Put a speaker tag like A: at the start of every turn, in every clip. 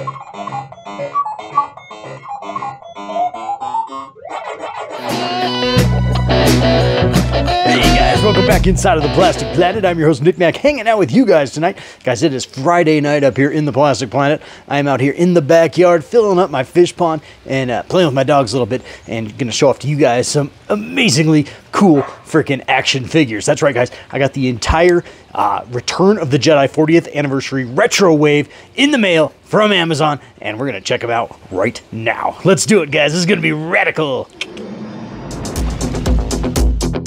A: Hey guys, welcome back inside of the Plastic Planet. I'm your host Nick Mac, hanging out with you guys tonight. Guys, it is Friday night up here in the Plastic Planet. I'm out here in the backyard filling up my fish pond and playing with my dogs a little bit, and gonna show off to you guys some amazingly cool freaking action figures. That's right guys, I got the entire Return of the Jedi 40th Anniversary Retro Wave in the mail from Amazon, and we're gonna check them out right now. Let's do it guys, this is gonna be radical.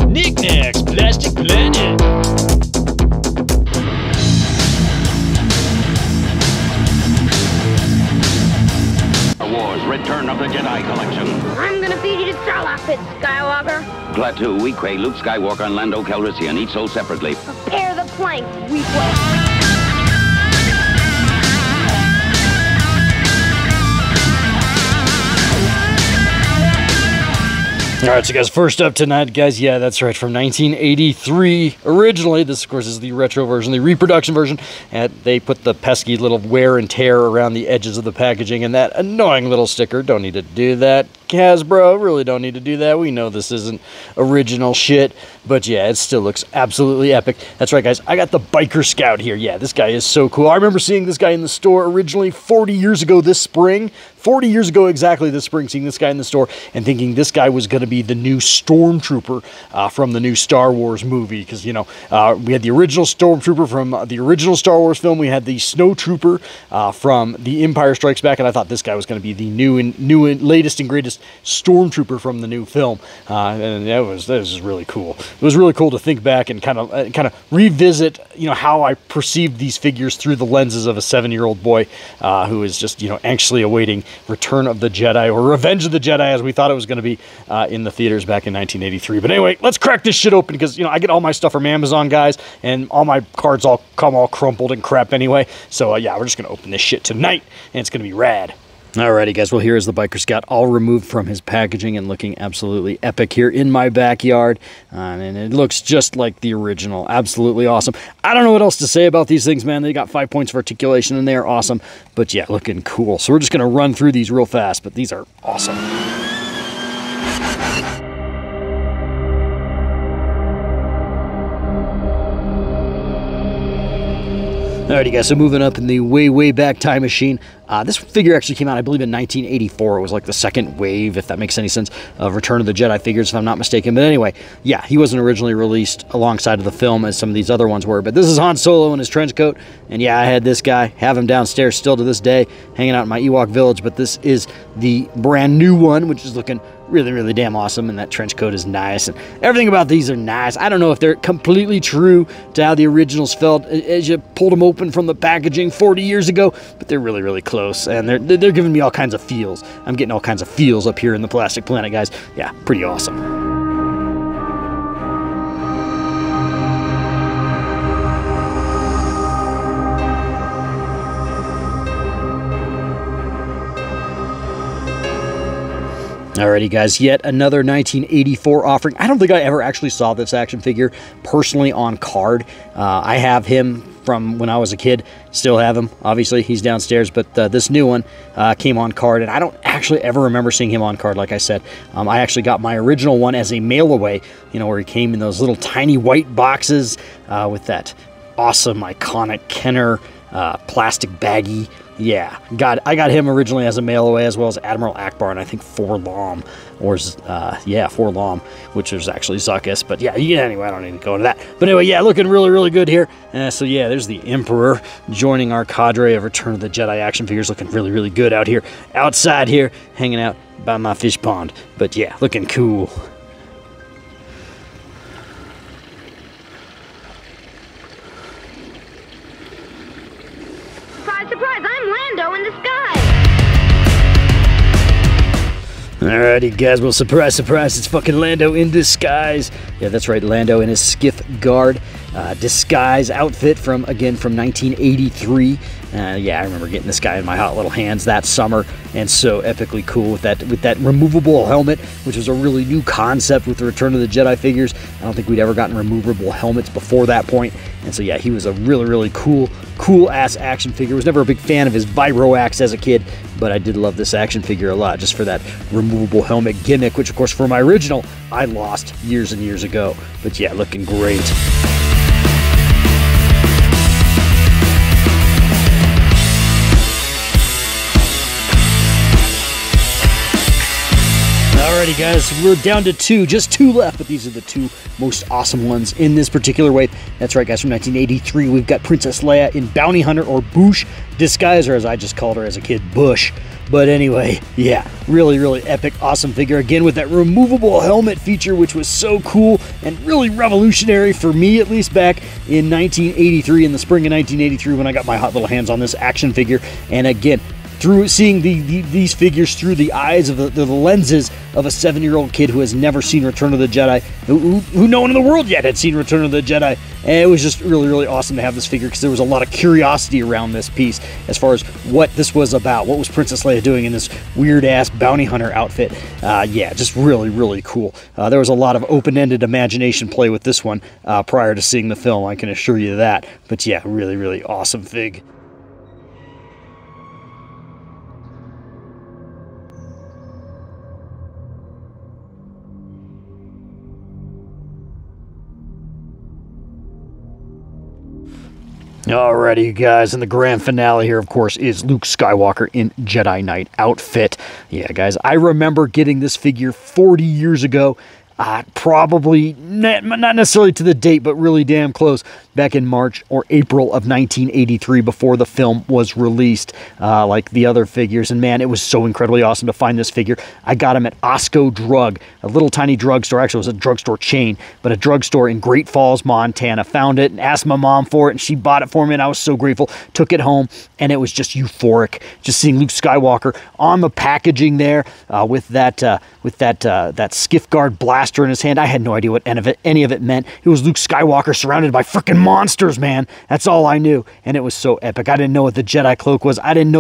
A: Knickknacks Plastic Planet.
B: Star Wars Return of the Jedi collection.
C: I'm gonna feed you to Starlock Pit, Skywalker.
B: Klaatu, Weequay, Luke Skywalker, and Lando Calrissian, each sold separately.
C: Prepare the plank, Weequay.
A: All right, so guys, first up tonight, guys, yeah, that's right, from 1983. Originally, this, of course, is the retro version, the reproduction version, and they put the pesky little wear and tear around the edges of the packaging and that annoying little sticker. Don't need to do that. Hasbro, really don't need to do that. We know this isn't original shit, but yeah, it still looks absolutely epic. That's right, guys, I got the Biker Scout here. Yeah, this guy is so cool. I remember seeing this guy in the store originally 40 years ago this spring. 40 years ago exactly this spring, seeing this guy in the store and thinking this guy was going to be the new Stormtrooper from the new Star Wars movie. Because, you know, we had the original Stormtrooper from the original Star Wars film. We had the Snowtrooper from The Empire Strikes Back. And I thought this guy was going to be the new and latest and greatest Stormtrooper from the new film. And that was really cool. It was really cool to think back and kind of revisit, you know, how I perceived these figures through the lenses of a 7-year-old boy who is just, you know, anxiously awaiting Return of the Jedi, or Revenge of the Jedi, as we thought it was going to be in the theaters back in 1983. But anyway, let's crack this shit open, because, you know, I get all my stuff from Amazon, guys, and all my cards all come all crumpled and crap anyway. So, yeah, we're just going to open this shit tonight, and it's going to be rad. Alrighty guys, well here is the Biker Scout all removed from his packaging and looking absolutely epic here in my backyard. And it looks just like the original. Absolutely awesome. I don't know what else to say about these things, man. They got 5 points of articulation and they are awesome. But yeah, looking cool. So we're just going to run through these real fast, but these are awesome. Alrighty guys, so moving up in the way back time machine. This figure actually came out, I believe, in 1984. It was like the second wave, if that makes any sense, of Return of the Jedi figures, if I'm not mistaken. But anyway, yeah, he wasn't originally released alongside of the film as some of these other ones were. But this is Han Solo in his trench coat. And yeah, I had this guy, have him downstairs still to this day, hanging out in my Ewok village. But this is the brand new one, which is looking really damn awesome, and that trench coat is nice, and everything about these are nice. I don't know if they're completely true to how the originals felt as you pulled them open from the packaging 40 years ago, but they're really close, and they're giving me all kinds of feels. I'm getting all kinds of feels up here in the Plastic Planet, guys. Yeah, pretty awesome. Alrighty guys, yet another 1984 offering. I don't think I ever actually saw this action figure personally on card. I have him from when I was a kid, still have him, obviously, he's downstairs, but this new one came on card, and I don't actually ever remember seeing him on card, like I said. I actually got my original one as a mail-away, you know, where he came in those little tiny white boxes with that awesome, iconic Kenner plastic baggie. Yeah, I got him originally as a mail away, as well as Admiral Akbar, and I think Forlom, or Forlom, which was actually Zuckus. But yeah, anyway, I don't need to go into that. But anyway, yeah, looking really good here. So yeah, there's the Emperor joining our cadre of Return of the Jedi action figures, looking really good out here, outside here, hanging out by my fish pond. But yeah, looking cool.
C: Surprise, I'm Lando in disguise!
A: Alrighty guys, well surprise, it's fucking Lando in disguise. Yeah, that's right, Lando in his skiff guard. disguise outfit from 1983. Yeah, I remember getting this guy in my hot little hands that summer, and so epically cool with that removable helmet, which was a really new concept with the Return of the Jedi figures. I don't think we'd ever gotten removable helmets before that point, and so yeah, he was a really cool ass action figure. Was never a big fan of his Vibro Axe as a kid, but I did love this action figure a lot just for that removable helmet gimmick, which of course for my original I lost years and years ago. But yeah, looking great. Alrighty guys, we're down to just two left, but these are the two most awesome ones in this particular wave. That's right guys, from 1983, we've got Princess Leia in Bounty Hunter, or Bouche disguise, or as I just called her as a kid, Bush. But anyway, yeah, really epic, awesome figure. Again, with that removable helmet feature, which was so cool and really revolutionary for me, at least back in 1983, in the spring of 1983, when I got my hot little hands on this action figure. And again, through seeing these figures through the eyes of the lenses of a 7-year-old kid who has never seen Return of the Jedi, who no one in the world yet had seen Return of the Jedi. And it was just really awesome to have this figure, because there was a lot of curiosity around this piece as far as what this was about. What was Princess Leia doing in this weird-ass bounty hunter outfit? Yeah, just really cool. There was a lot of open-ended imagination play with this one prior to seeing the film, I can assure you that. But yeah, really awesome fig. Alrighty, you guys, and the grand finale here, of course, is Luke Skywalker in Jedi Knight outfit. Yeah, guys, I remember getting this figure 40 years ago. Probably not necessarily to the date, but really damn close, back in March or April of 1983, before the film was released, like the other figures. And man, it was so incredibly awesome to find this figure. I got him at Osco Drug, a little tiny drugstore. Actually, it was a drugstore chain, but a drugstore in Great Falls, Montana. Found it and asked my mom for it, and she bought it for me, and I was so grateful. Took it home, and it was just euphoric, just seeing Luke Skywalker on the packaging there, with that skiff guard blaster in his hand. I had no idea what any of it meant. It was Luke Skywalker surrounded by freaking monsters, man. That's all I knew, and it was so epic. I didn't know what the Jedi cloak was. I didn't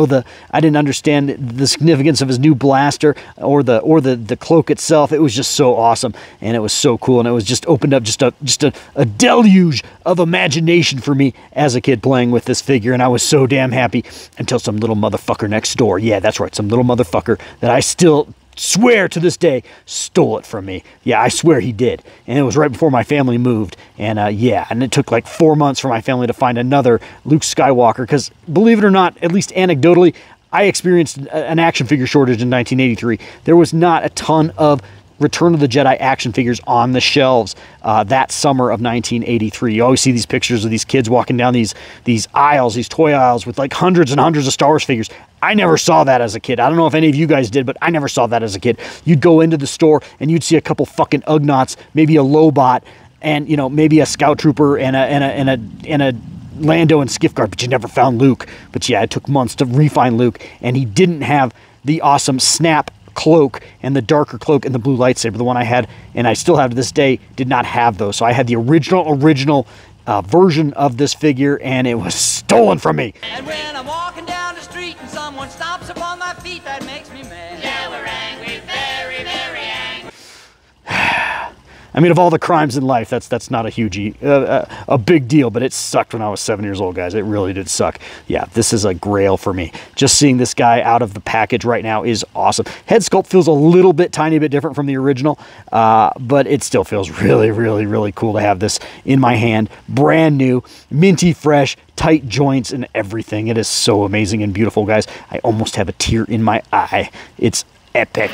A: understand the significance of his new blaster or the cloak itself. It was just so awesome, and it was so cool, and it was just opened up just a deluge of imagination for me as a kid playing with this figure, and I was so damn happy until some little motherfucker next door, yeah, that's right, some little motherfucker that I still swear to this day stole it from me. Yeah, I swear he did. And it was right before my family moved. And yeah, and it took like 4 months for my family to find another Luke Skywalker, because believe it or not, at least anecdotally, I experienced an action figure shortage in 1983. There was not a ton of Return of the Jedi action figures on the shelves that summer of 1983. You always see these pictures of these kids walking down these aisles, these toy aisles, with like hundreds and hundreds of Star Wars figures. I never saw that as a kid. I don't know if any of you guys did, but I never saw that as a kid. You'd go into the store and you'd see a couple fucking Ugnaughts, maybe a Lobot, and you know, maybe a Scout Trooper and a Lando and Skiff Guard, but you never found Luke. But yeah, it took months to refine Luke, and he didn't have the awesome snap cloak and the darker cloak and the blue lightsaber. The one I had, and I still have to this day, did not have those. So I had the original version of this figure, and it was stolen from me.
D: And when I'm walking down the street and someone stomps upon my feet, that makes me mad. Yeah, we're angry, very angry.
A: I mean, of all the crimes in life, that's not a huge, a big deal, but it sucked when I was 7 years old, guys. It really did suck. Yeah, this is a grail for me. Just seeing this guy out of the package right now is awesome. Head sculpt feels a little bit, tiny bit different from the original, but it still feels really cool to have this in my hand. Brand new, minty fresh, tight joints and everything. It is so amazing and beautiful, guys. I almost have a tear in my eye. It's epic.